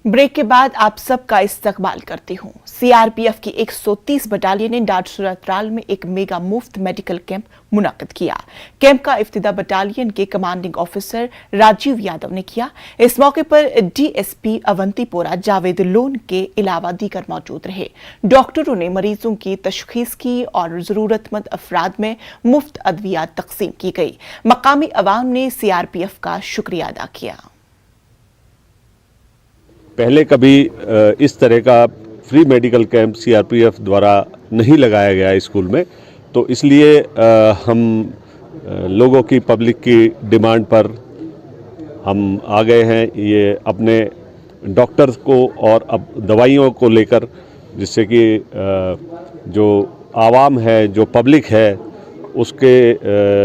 Break के बाद आप सबका इस्तकबाल करती हूँ। सीआरपीएफ की 130 बटालियन ने डाटसूरा त्राल में एक मेगा मुफ्त मेडिकल कैंप मुनाकिद किया। कैंप का इफ्तिदा बटालियन के कमांडिंग ऑफिसर राजीव यादव ने किया। इस मौके पर डीएसपी अवंतीपोरा जावेद लोन के अलावा दीगर मौजूद रहे। डॉक्टरों ने मरीजों की तशखीस की और जरूरतमंद अफराद में मुफ्त अद्वियात तकसीम की गई। मकामी अवाम ने सीआरपीएफ का शुक्रिया अदा किया। पहले कभी इस तरह का फ्री मेडिकल कैंप सीआरपीएफ द्वारा नहीं लगाया गया स्कूल में, तो इसलिए हम लोगों की पब्लिक की डिमांड पर हम आ गए हैं। ये अपने डॉक्टर्स को और अब दवाइयों को लेकर, जिससे कि जो आवाम है, जो पब्लिक है, उसके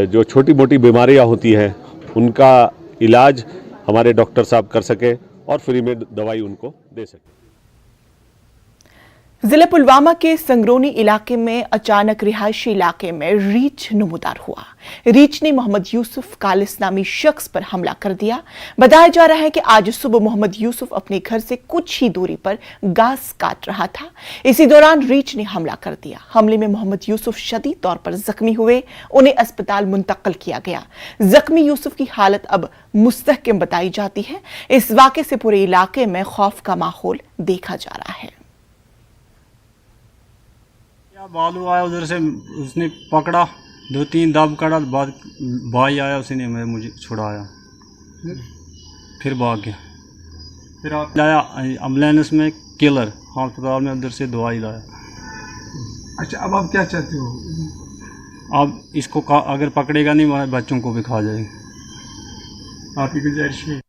जो छोटी मोटी बीमारियां होती हैं उनका इलाज हमारे डॉक्टर साहब कर सके और फ्री में दवाई उनको दे सके। जिले पुलवामा के संगरोनी इलाके में अचानक रिहायशी इलाके में रीछ नमूदार हुआ। रीछ ने मोहम्मद यूसुफ कालिस नामी शख्स पर हमला कर दिया। बताया जा रहा है कि आज सुबह मोहम्मद यूसुफ अपने घर से कुछ ही दूरी पर घास काट रहा था। इसी दौरान रीछ ने हमला कर दिया। हमले में मोहम्मद यूसुफ शदीद तौर पर जख्मी हुए। उन्हें अस्पताल मुंतकिल किया गया। जख्मी यूसुफ की हालत अब मुस्तहकम बताई जाती है। इस वाक़े से पूरे इलाके में खौफ का माहौल देखा जा रहा है। बालू आया उधर से, उसने पकड़ा, 2-3 दाब कड़ा, बाद भाई आया, उसने मुझे छुड़ाया, फिर भाग गया। फिर आप लाया एम्बुलेंस में, किलर अस्पताल में, उधर से दवाई लाया। अच्छा, अब आप क्या चाहते हो? अब इसको अगर पकड़ेगा नहीं, हमारे बच्चों को भी खा जाएगा। आपकी गुजारिश है।